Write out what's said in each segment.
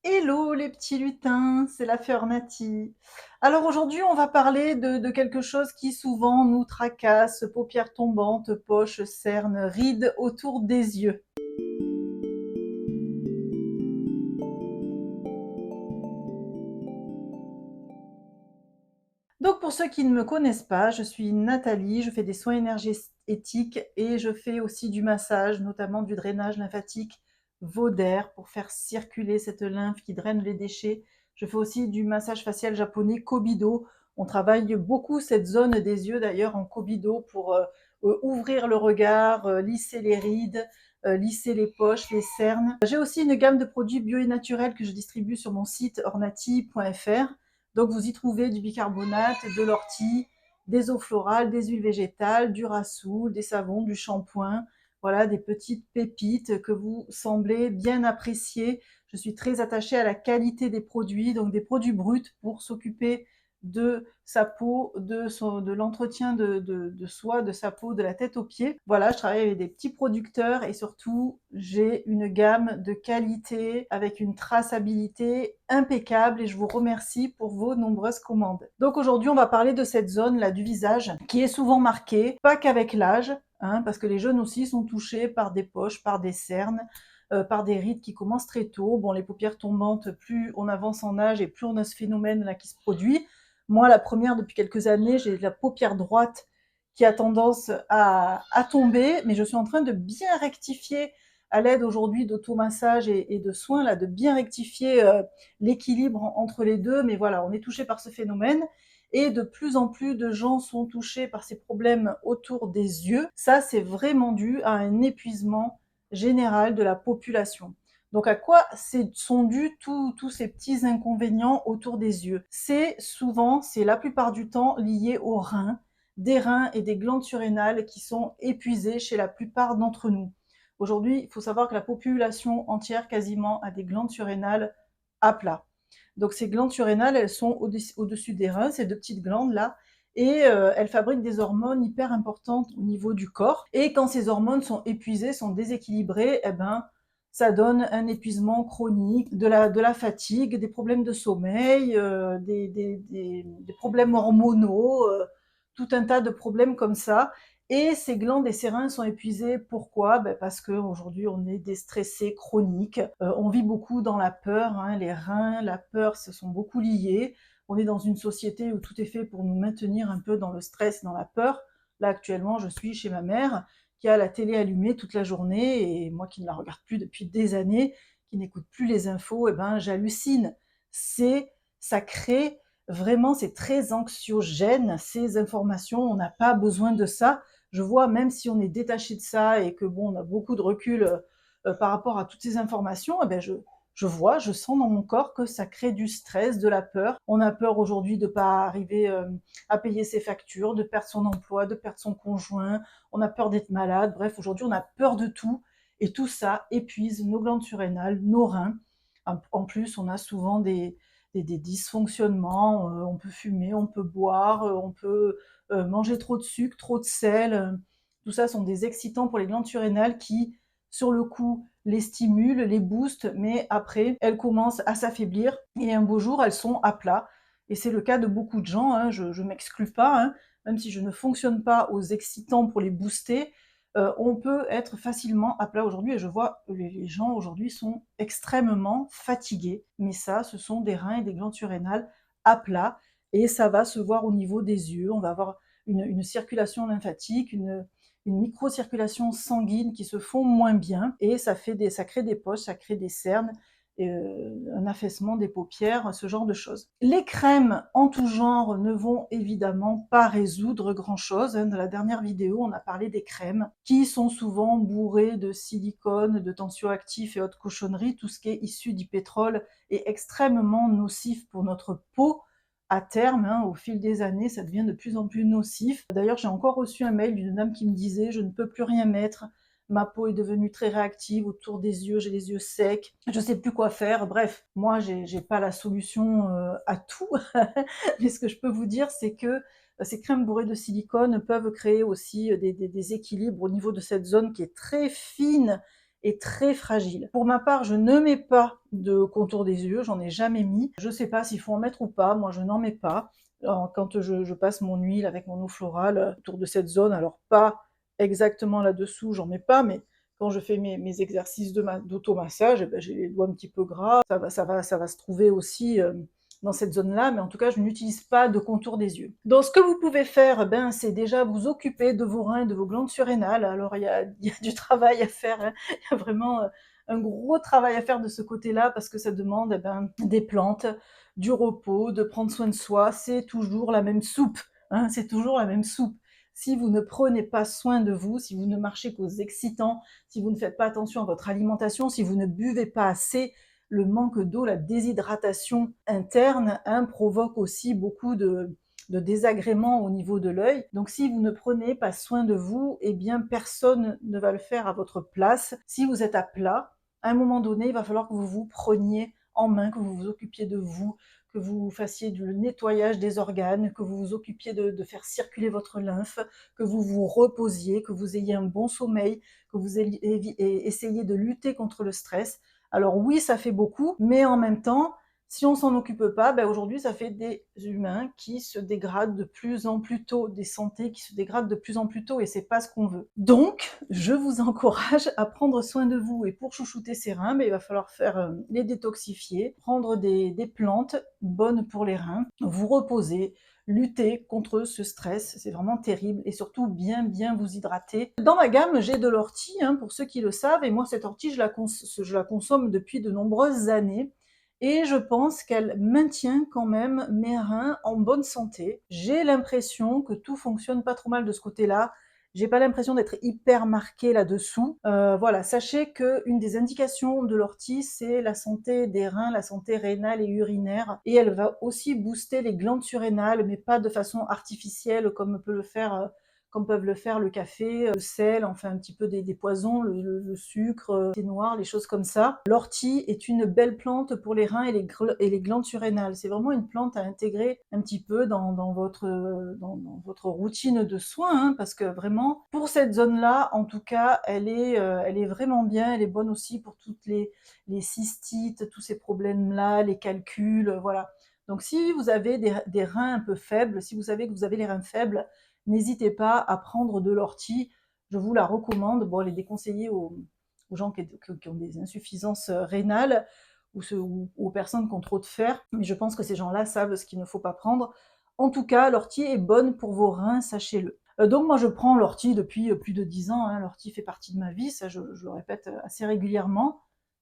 Hello les petits lutins, c'est la Feur Nati. Alors aujourd'hui, on va parler de quelque chose qui souvent nous tracasse, paupières tombantes, poches, cernes, rides autour des yeux. Donc pour ceux qui ne me connaissent pas, je suis Nathalie, je fais des soins énergétiques et je fais aussi du massage, notamment du drainage lymphatique Vauder pour faire circuler cette lymphe qui draine les déchets. Je fais aussi du massage facial japonais Kobido. On travaille beaucoup cette zone des yeux d'ailleurs en Kobido pour ouvrir le regard, lisser les rides, lisser les poches, les cernes. J'ai aussi une gamme de produits bio et naturels que je distribue sur mon site ornati.fr. Donc vous y trouvez du bicarbonate, de l'ortie, des eaux florales, des huiles végétales, du rassoul, des savons, du shampoing. Voilà, des petites pépites que vous semblez bien apprécier. Je suis très attachée à la qualité des produits, donc des produits bruts pour s'occuper de sa peau, de l'entretien de soi, de sa peau, de la tête aux pieds. Voilà, je travaille avec des petits producteurs et surtout, j'ai une gamme de qualité avec une traçabilité impeccable et je vous remercie pour vos nombreuses commandes. Donc aujourd'hui, on va parler de cette zone-là du visage qui est souvent marquée, pas qu'avec l'âge, parce que les jeunes aussi sont touchés par des poches, par des cernes, par des rides qui commencent très tôt. Bon, les paupières tombantes, plus on avance en âge et plus on a ce phénomène-là qui se produit. Moi, la première, depuis quelques années, j'ai la paupière droite qui a tendance à tomber, mais je suis en train de bien rectifier à l'aide aujourd'hui d'automassage et de soins, là, de bien rectifier l'équilibre entre les deux. Mais voilà, on est touché par ce phénomène et de plus en plus de gens sont touchés par ces problèmes autour des yeux. Ça, c'est vraiment dû à un épuisement général de la population. Donc à quoi sont dus tous ces petits inconvénients autour des yeux? C'est souvent, c'est la plupart du temps lié aux reins, des reins et des glandes surrénales qui sont épuisées chez la plupart d'entre nous. Aujourd'hui, il faut savoir que la population entière quasiment a des glandes surrénales à plat. Donc ces glandes surrénales, elles sont au-dessus des reins, ces deux petites glandes là, et elles fabriquent des hormones hyper importantes au niveau du corps. Et quand ces hormones sont épuisées, sont déséquilibrées, eh ben ça donne un épuisement chronique, de la fatigue, des problèmes de sommeil, des problèmes hormonaux, tout un tas de problèmes comme ça. Et ces glandes et ces reins sont épuisés. Pourquoi? Ben parce qu'aujourd'hui, on est déstressé chronique. On vit beaucoup dans la peur. Les reins, la peur, se sont beaucoup liés. On est dans une société où tout est fait pour nous maintenir un peu dans le stress, dans la peur. Là, actuellement, je suis chez ma mère qui a la télé allumée toute la journée et moi qui ne la regarde plus depuis des années, qui n'écoute plus les infos, et ben j'hallucine. Ça crée vraiment, c'est très anxiogène ces informations. On n'a pas besoin de ça. Je vois, même si on est détaché de ça et que bon, on a beaucoup de recul par rapport à toutes ces informations, eh ben je vois, je sens dans mon corps que ça crée du stress, de la peur. On a peur aujourd'hui de ne pas arriver à payer ses factures, de perdre son emploi, de perdre son conjoint. On a peur d'être malade. Bref, aujourd'hui, on a peur de tout. Et tout ça épuise nos glandes surrénales, nos reins. En plus, on a souvent des dysfonctionnements. On peut fumer, on peut boire, on peut manger trop de sucre, trop de sel. Tout ça sont des excitants pour les glandes surrénales qui, sur le coup, les stimulent, les boostent, mais après, elles commencent à s'affaiblir et un beau jour, elles sont à plat. Et c'est le cas de beaucoup de gens, je ne m'exclus pas, même si je ne fonctionne pas aux excitants pour les booster, on peut être facilement à plat aujourd'hui et je vois que les gens aujourd'hui sont extrêmement fatigués. Mais ça, ce sont des reins et des glandes surrénales à plat et ça va se voir au niveau des yeux. On va avoir une circulation lymphatique, une microcirculation sanguine qui se font moins bien et ça crée des poches, ça crée des cernes, un affaissement des paupières, ce genre de choses. Les crèmes en tout genre ne vont évidemment pas résoudre grand-chose. Dans la dernière vidéo, on a parlé des crèmes qui sont souvent bourrées de silicone, de tensioactifs et autres cochonneries. Tout ce qui est issu du pétrole est extrêmement nocif pour notre peau. À terme, au fil des années, ça devient de plus en plus nocif. D'ailleurs, j'ai encore reçu un mail d'une dame qui me disait « Je ne peux plus rien mettre, ma peau est devenue très réactive autour des yeux, j'ai les yeux secs, je sais plus quoi faire. » Bref, moi, j'ai pas la solution à tout, mais ce que je peux vous dire, c'est que ces crèmes bourrées de silicone peuvent créer aussi des déséquilibres au niveau de cette zone qui est très fine est très fragile. Pour ma part, je ne mets pas de contour des yeux, j'en ai jamais mis. Je sais pas s'il faut en mettre ou pas, moi je n'en mets pas. Alors, quand je passe mon huile avec mon eau florale autour de cette zone, alors pas exactement là-dessous, j'en mets pas, mais quand je fais mes exercices d'automassage, eh ben, j'ai les doigts un petit peu gras, ça va se trouver aussi dans cette zone-là, mais en tout cas, je n'utilise pas de contour des yeux. Donc, ce que vous pouvez faire, ben, c'est déjà vous occuper de vos reins et de vos glandes surrénales. Alors, il y a du travail à faire, hein. Il y a vraiment un gros travail à faire de ce côté-là, parce que ça demande eh ben, des plantes, du repos, de prendre soin de soi. C'est toujours la même soupe, hein, c'est toujours la même soupe. Si vous ne prenez pas soin de vous, si vous ne marchez qu'aux excitants, si vous ne faites pas attention à votre alimentation, si vous ne buvez pas assez, le manque d'eau, la déshydratation interne, hein, provoque aussi beaucoup de désagréments au niveau de l'œil. Donc si vous ne prenez pas soin de vous, eh bien personne ne va le faire à votre place. Si vous êtes à plat, à un moment donné, il va falloir que vous vous preniez en main, que vous vous occupiez de vous, que vous fassiez du nettoyage des organes, que vous vous occupiez de faire circuler votre lymphe, que vous vous reposiez, que vous ayez un bon sommeil, que vous essayiez de lutter contre le stress. Alors oui, ça fait beaucoup, mais en même temps, si on s'en occupe pas, ben aujourd'hui, ça fait des humains qui se dégradent de plus en plus tôt, des santé qui se dégradent de plus en plus tôt, et c'est pas ce qu'on veut. Donc, je vous encourage à prendre soin de vous, et pour chouchouter ces reins, ben, il va falloir faire les détoxifier, prendre des plantes bonnes pour les reins, vous reposer, lutter contre ce stress, c'est vraiment terrible, et surtout bien vous hydrater. Dans ma gamme, j'ai de l'ortie, hein, pour ceux qui le savent, et moi cette ortie, je la consomme depuis de nombreuses années, et je pense qu'elle maintient quand même mes reins en bonne santé. J'ai l'impression que tout fonctionne pas trop mal de ce côté-là. J'ai pas l'impression d'être hyper marquée là-dessous. Voilà, sachez qu'une des indications de l'ortie, c'est la santé des reins, la santé rénale et urinaire. Et elle va aussi booster les glandes surrénales, mais pas de façon artificielle comme peuvent le faire le café, le sel, enfin un petit peu des poisons, le sucre, le thé noir, les choses comme ça. L'ortie est une belle plante pour les reins et les glandes surrénales. C'est vraiment une plante à intégrer un petit peu dans votre routine de soins, hein, parce que vraiment, pour cette zone-là, en tout cas, elle est vraiment bien, elle est bonne aussi pour toutes les cystites, tous ces problèmes-là, les calculs, voilà. Donc si vous avez des reins un peu faibles, si vous savez que vous avez les reins faibles, n'hésitez pas à prendre de l'ortie, je vous la recommande. Bon, elle est déconseillée aux gens qui ont des insuffisances rénales ou aux personnes qui ont trop de fer, mais je pense que ces gens-là savent ce qu'il ne faut pas prendre. En tout cas, l'ortie est bonne pour vos reins, sachez-le. Donc moi je prends l'ortie depuis plus de 10 ans, hein. L'ortie fait partie de ma vie, ça je le répète assez régulièrement.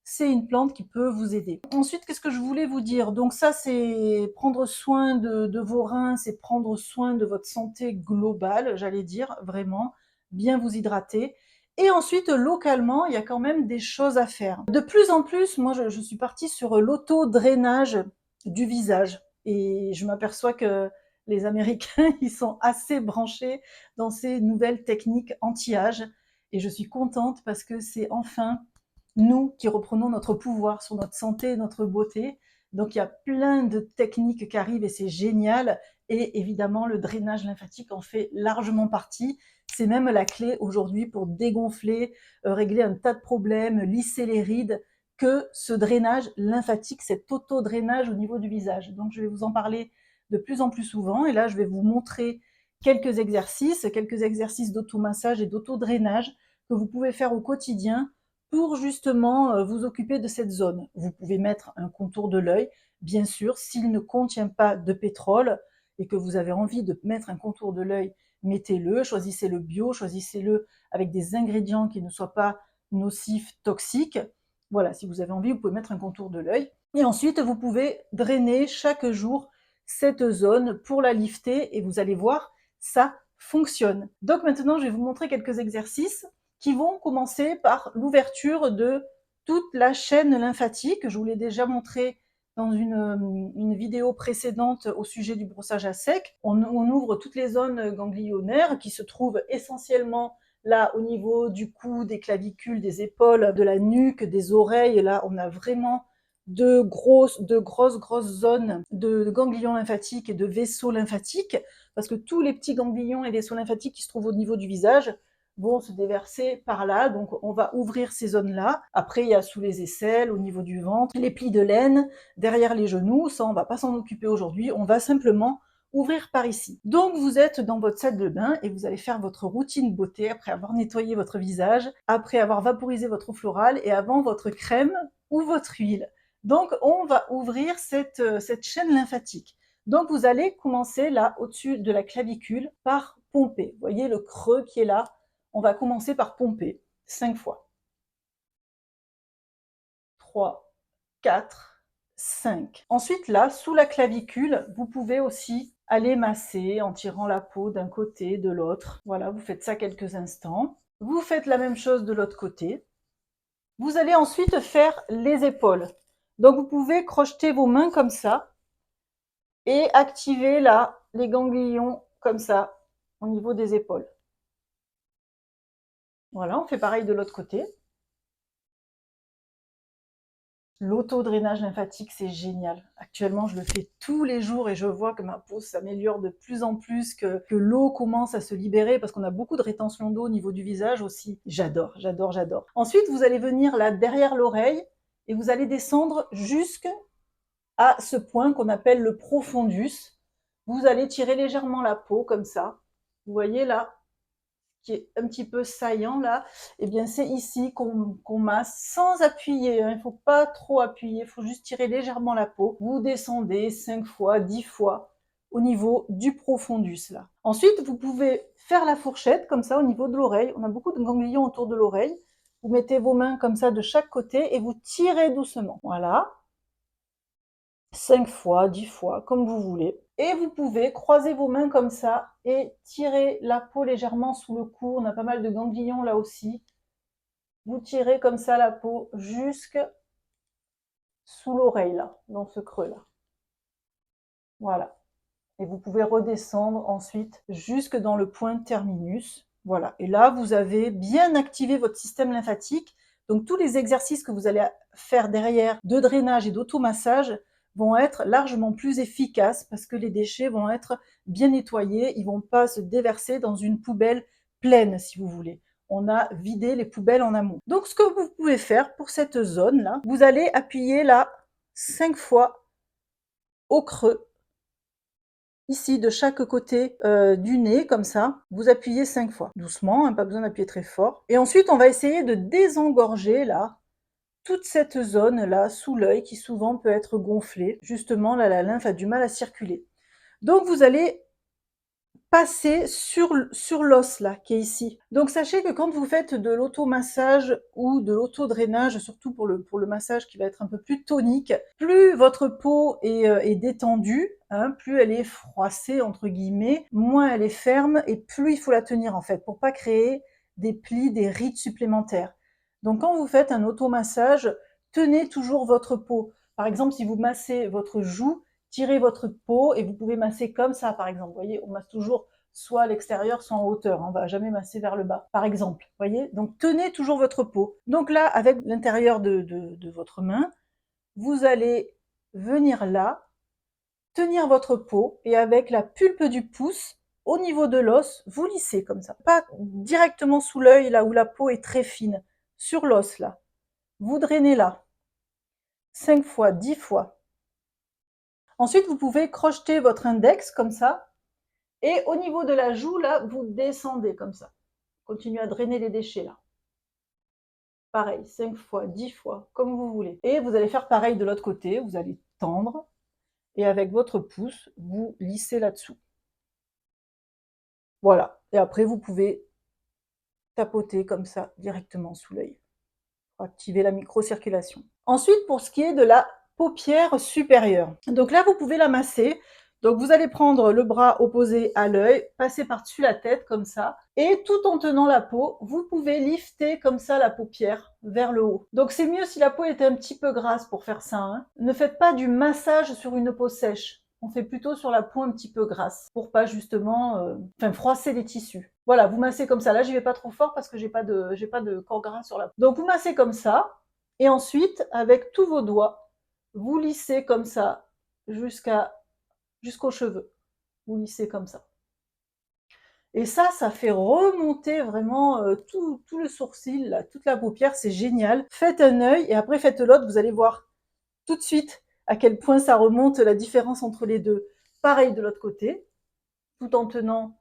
C'est une plante qui peut vous aider. Ensuite, qu'est-ce que je voulais vous dire? Donc ça, c'est prendre soin de vos reins, c'est prendre soin de votre santé globale, j'allais dire, vraiment, bien vous hydrater. Et ensuite, localement, il y a quand même des choses à faire. De plus en plus, moi, je suis partie sur l'auto-drainage du visage. Et je m'aperçois que les Américains, ils sont assez branchés dans ces nouvelles techniques anti-âge. Et je suis contente parce que c'est enfin nous qui reprenons notre pouvoir sur notre santé et notre beauté. Donc il y a plein de techniques qui arrivent et c'est génial. Et évidemment, le drainage lymphatique en fait largement partie. C'est même la clé aujourd'hui pour dégonfler, régler un tas de problèmes, lisser les rides, que ce drainage lymphatique, cet auto-drainage au niveau du visage. Donc je vais vous en parler de plus en plus souvent. Et là, je vais vous montrer quelques exercices d'automassage et d'auto-drainage que vous pouvez faire au quotidien pour justement vous occuper de cette zone. Vous pouvez mettre un contour de l'œil, bien sûr, s'il ne contient pas de pétrole et que vous avez envie de mettre un contour de l'œil, mettez-le, choisissez le bio, choisissez-le avec des ingrédients qui ne soient pas nocifs, toxiques. Voilà, si vous avez envie, vous pouvez mettre un contour de l'œil. Et ensuite, vous pouvez drainer chaque jour cette zone pour la lifter et vous allez voir, ça fonctionne. Donc maintenant, je vais vous montrer quelques exercices qui vont commencer par l'ouverture de toute la chaîne lymphatique. Je vous l'ai déjà montré dans une vidéo précédente au sujet du brossage à sec. On ouvre toutes les zones ganglionnaires qui se trouvent essentiellement là au niveau du cou, des clavicules, des épaules, de la nuque, des oreilles. Là, on a vraiment de grosses zones de ganglions lymphatiques et de vaisseaux lymphatiques, parce que tous les petits ganglions et vaisseaux lymphatiques qui se trouvent au niveau du visage, vont se déverser par là. Donc on va ouvrir ces zones-là. Après, il y a sous les aisselles, au niveau du ventre, les plis de laine, derrière les genoux. Ça, on va pas s'en occuper aujourd'hui. On va simplement ouvrir par ici. Donc vous êtes dans votre salle de bain et vous allez faire votre routine beauté après avoir nettoyé votre visage, après avoir vaporisé votre eau florale et avant votre crème ou votre huile. Donc on va ouvrir cette chaîne lymphatique. Donc vous allez commencer là au-dessus de la clavicule par pomper. Vous voyez le creux qui est là. On va commencer par pomper 5 fois. 3, 4, 5. Ensuite là, sous la clavicule, vous pouvez aussi aller masser en tirant la peau d'un côté, de l'autre. Voilà, vous faites ça quelques instants. Vous faites la même chose de l'autre côté. Vous allez ensuite faire les épaules. Donc vous pouvez crocheter vos mains comme ça et activer là les ganglions comme ça au niveau des épaules. Voilà, on fait pareil de l'autre côté. L'auto-drainage lymphatique, c'est génial. Actuellement, je le fais tous les jours et je vois que ma peau s'améliore de plus en plus, que l'eau commence à se libérer parce qu'on a beaucoup de rétention d'eau au niveau du visage aussi. J'adore, j'adore, j'adore. Ensuite, vous allez venir là derrière l'oreille et vous allez descendre jusqu'à ce point qu'on appelle le profondus. Vous allez tirer légèrement la peau comme ça. Vous voyez là, qui est un petit peu saillant là, et eh bien c'est ici qu'on masse sans appuyer, hein. Il ne faut pas trop appuyer, il faut juste tirer légèrement la peau. Vous descendez 5 fois, 10 fois au niveau du profondus là. Ensuite, vous pouvez faire la fourchette comme ça au niveau de l'oreille. On a beaucoup de ganglions autour de l'oreille. Vous mettez vos mains comme ça de chaque côté et vous tirez doucement. Voilà. 5 fois, 10 fois, comme vous voulez. Et vous pouvez croiser vos mains comme ça et tirer la peau légèrement sous le cou. On a pas mal de ganglions là aussi. Vous tirez comme ça la peau jusque sous l'oreille là, dans ce creux là. Voilà. Et vous pouvez redescendre ensuite jusque dans le point terminus. Voilà. Et là, vous avez bien activé votre système lymphatique. Donc tous les exercices que vous allez faire derrière de drainage et d'automassage vont être largement plus efficaces parce que les déchets vont être bien nettoyés. Ils vont pas se déverser dans une poubelle pleine, si vous voulez. On a vidé les poubelles en amont. Donc ce que vous pouvez faire pour cette zone-là, vous allez appuyer là 5 fois au creux ici de chaque côté du nez, comme ça, vous appuyez 5 fois. Doucement, hein, pas besoin d'appuyer très fort. Et ensuite, on va essayer de désengorger là, toute cette zone là, sous l'œil, qui souvent peut être gonflée. Justement, là, la lymphe a du mal à circuler. Donc vous allez passer sur l'os là, qui est ici. Donc sachez que quand vous faites de l'automassage ou de l'auto-drainage, surtout pour le massage qui va être un peu plus tonique, plus votre peau est détendue, hein, plus elle est froissée entre guillemets, moins elle est ferme et plus il faut la tenir en fait, pour pas créer des plis, des rides supplémentaires. Donc quand vous faites un automassage, tenez toujours votre peau. Par exemple, si vous massez votre joue, tirez votre peau et vous pouvez masser comme ça, par exemple. Vous voyez, on masse toujours soit à l'extérieur, soit en hauteur. On ne va jamais masser vers le bas, par exemple. Vous voyez, donc tenez toujours votre peau. Donc là, avec l'intérieur de votre main, vous allez venir là, tenir votre peau et avec la pulpe du pouce, au niveau de l'os, vous lissez comme ça. Pas directement sous l'œil, là où la peau est très fine, sur l'os, là. Vous drainez là. 5 fois, 10 fois. Ensuite, vous pouvez crocheter votre index comme ça. Et au niveau de la joue, là, vous descendez comme ça. Continuez à drainer les déchets, là. Pareil, 5 fois, 10 fois, comme vous voulez. Et vous allez faire pareil de l'autre côté. Vous allez tendre. Et avec votre pouce, vous lissez là-dessous. Voilà. Et après, vous pouvez tapoter comme ça, directement sous l'œil. Pour activer la microcirculation. Ensuite, pour ce qui est de la paupière supérieure. Donc là, vous pouvez la masser. Donc vous allez prendre le bras opposé à l'œil, passer par-dessus la tête comme ça, et tout en tenant la peau, vous pouvez lifter comme ça la paupière vers le haut. Donc c'est mieux si la peau est un petit peu grasse pour faire ça, hein. Ne faites pas du massage sur une peau sèche. On fait plutôt sur la peau un petit peu grasse, pour pas justement froisser les tissus. Voilà, vous massez comme ça. Là, j'y vais pas trop fort parce que j'ai pas de corps gras sur la peau. Donc vous massez comme ça, et ensuite, avec tous vos doigts, vous lissez comme ça jusqu'aux cheveux. Vous lissez comme ça. Et ça fait remonter vraiment, tout le sourcil là, toute la paupière, c'est génial. Faites un œil et après faites l'autre, vous allez voir tout de suite à quel point ça remonte, la différence entre les 2. Pareil de l'autre côté, tout en tenant,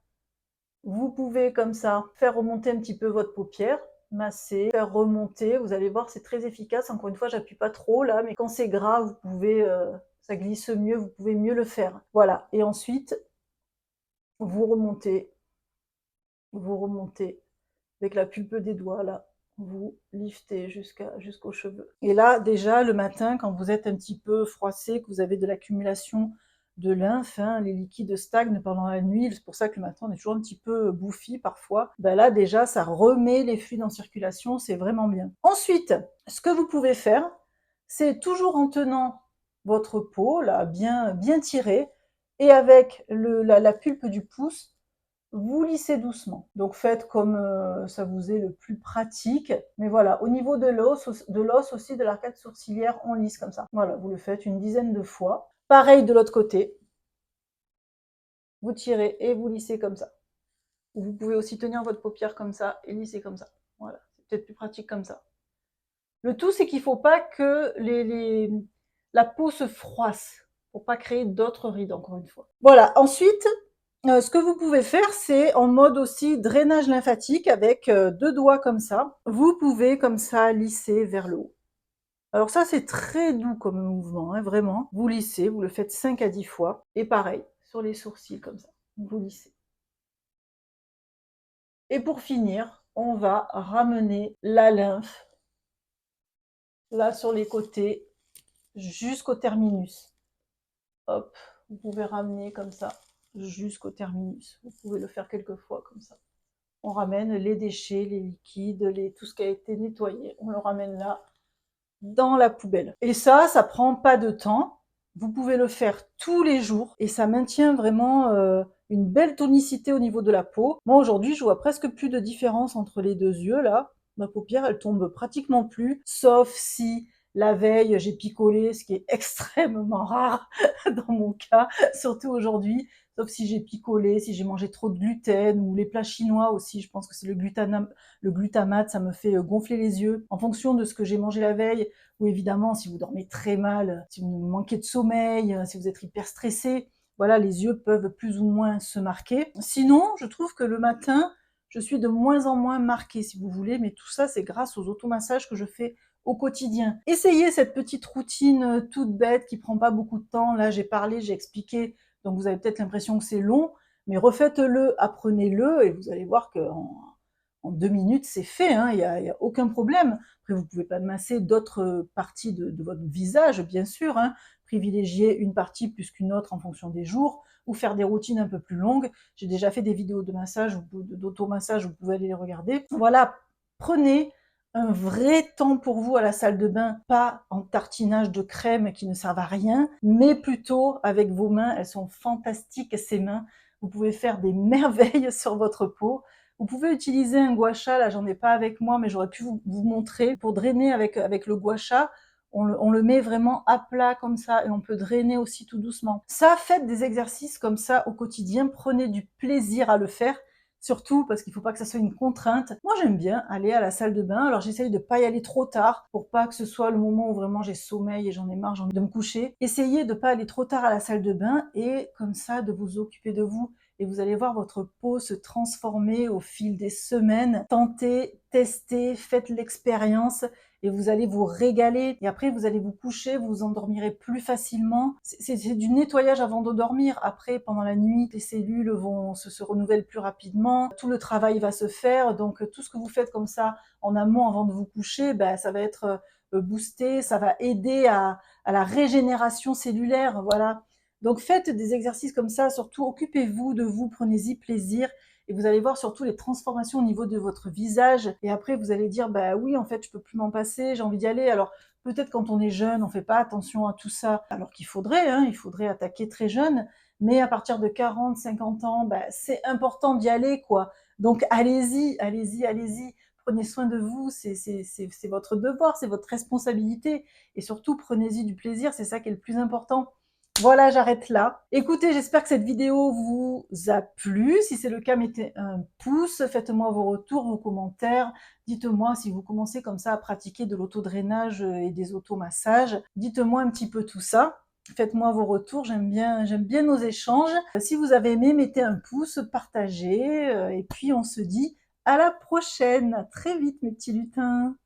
vous pouvez comme ça faire remonter un petit peu votre paupière, masser, faire remonter, vous allez voir c'est très efficace. Encore une fois, j'appuie pas trop là, mais quand c'est gras, vous pouvez, ça glisse mieux, vous pouvez mieux le faire. Voilà et ensuite, vous remontez, vous remontez avec la pulpe des doigts là, vous liftez jusqu'aux cheveux. Et là, déjà, le matin, quand vous êtes un petit peu froissé, que vous avez de l'accumulation de lymphe, hein, les liquides stagnent pendant la nuit, c'est pour ça que le matin, on est toujours un petit peu bouffi parfois. Ben là, déjà, ça remet les fluides en circulation, c'est vraiment bien. Ensuite, ce que vous pouvez faire, c'est toujours en tenant votre peau, là, bien tirée, et avec la pulpe du pouce, vous lissez doucement. Donc faites comme ça vous est le plus pratique. Mais voilà, au niveau de l'os aussi, de l'arcade sourcilière, on lisse comme ça. Voilà, vous le faites une dizaine de fois. Pareil de l'autre côté. Vous tirez et vous lissez comme ça. Vous pouvez aussi tenir votre paupière comme ça et lisser comme ça. Voilà, c'est peut-être plus pratique comme ça. Le tout, c'est qu'il ne faut pas que la peau se froisse pour pas créer d'autres rides, encore une fois. Voilà, ensuite, ce que vous pouvez faire, c'est en mode aussi drainage lymphatique avec 2 doigts comme ça. Vous pouvez comme ça lisser vers le haut. Alors ça, c'est très doux comme mouvement, hein, vraiment. Vous lissez, vous le faites 5 à 10 fois. Et pareil, sur les sourcils comme ça, vous lissez. Et pour finir, on va ramener la lymphe, là sur les côtés, jusqu'au terminus. Hop, vous pouvez ramener comme ça, jusqu'au terminus. Vous pouvez le faire quelques fois comme ça. On ramène les déchets, les liquides, tout ce qui a été nettoyé, on le ramène là, dans la poubelle. Et ça prend pas de temps. Vous pouvez le faire tous les jours et ça maintient vraiment une belle tonicité au niveau de la peau. Moi aujourd'hui, je vois presque plus de différence entre les 2 yeux là. Ma paupière, elle tombe pratiquement plus, sauf si la veille, j'ai picolé, ce qui est extrêmement rare dans mon cas, surtout aujourd'hui. Sauf si j'ai picolé, si j'ai mangé trop de gluten ou les plats chinois aussi, je pense que c'est le glutamate, ça me fait gonfler les yeux. En fonction de ce que j'ai mangé la veille, ou évidemment si vous dormez très mal, si vous manquez de sommeil, si vous êtes hyper stressé, voilà, les yeux peuvent plus ou moins se marquer. Sinon, je trouve que le matin, je suis de moins en moins marquée, si vous voulez, mais tout ça, c'est grâce aux automassages que je fais au quotidien. Essayez cette petite routine toute bête qui prend pas beaucoup de temps. Là, j'ai parlé, j'ai expliqué, donc vous avez peut-être l'impression que c'est long, mais refaites-le, apprenez-le, et vous allez voir qu'en 2 minutes, c'est fait, hein, y a aucun problème. Après, vous pouvez pas masser d'autres parties de votre visage, bien sûr, hein. Privilégier une partie plus qu'une autre en fonction des jours, ou faire des routines un peu plus longues. J'ai déjà fait des vidéos de massage, d'automassage, vous pouvez aller les regarder. Voilà, prenez un vrai temps pour vous à la salle de bain, pas en tartinage de crème qui ne servent à rien, mais plutôt avec vos mains. Elles sont fantastiques, ces mains. Vous pouvez faire des merveilles sur votre peau. Vous pouvez utiliser un gua sha, là j'en ai pas avec moi, mais j'aurais pu vous montrer. Pour drainer avec le gua sha, on le met vraiment à plat comme ça et on peut drainer aussi tout doucement. Ça, faites des exercices comme ça au quotidien, prenez du plaisir à le faire. Surtout parce qu'il ne faut pas que ça soit une contrainte. Moi, j'aime bien aller à la salle de bain. Alors, j'essaye de ne pas y aller trop tard pour pas que ce soit le moment où vraiment j'ai sommeil et j'en ai marre, j'ai envie de me coucher. Essayez de ne pas aller trop tard à la salle de bain et comme ça, de vous occuper de vous. Et vous allez voir votre peau se transformer au fil des semaines. Tentez, testez, faites l'expérience et vous allez vous régaler. Et après, vous allez vous coucher, vous vous endormirez plus facilement. C'est du nettoyage avant de dormir. Après, pendant la nuit, les cellules vont se renouvellent plus rapidement. Tout le travail va se faire. Donc, tout ce que vous faites comme ça en amont avant de vous coucher, ben, ça va être boosté, ça va aider à la régénération cellulaire. Voilà. Donc, faites des exercices comme ça. Surtout, occupez-vous de vous, prenez-y plaisir. Et vous allez voir surtout les transformations au niveau de votre visage. Et après, vous allez dire, bah oui, en fait, je peux plus m'en passer, j'ai envie d'y aller. Alors, peut-être quand on est jeune, on fait pas attention à tout ça, alors qu'il faudrait, hein, il faudrait attaquer très jeune. Mais à partir de 40, 50 ans, bah, c'est important d'y aller, quoi. Donc, allez-y, allez-y, allez-y. Prenez soin de vous, c'est votre devoir, c'est votre responsabilité. Et surtout, prenez-y du plaisir, c'est ça qui est le plus important. Voilà, j'arrête là. Écoutez, j'espère que cette vidéo vous a plu. Si c'est le cas, mettez un pouce, faites-moi vos retours, vos commentaires. Dites-moi si vous commencez comme ça à pratiquer de l'autodrainage et des automassages. Dites-moi un petit peu tout ça. Faites-moi vos retours, j'aime bien nos échanges. Si vous avez aimé, mettez un pouce, partagez, et puis on se dit à la prochaine. À très vite, mes petits lutins.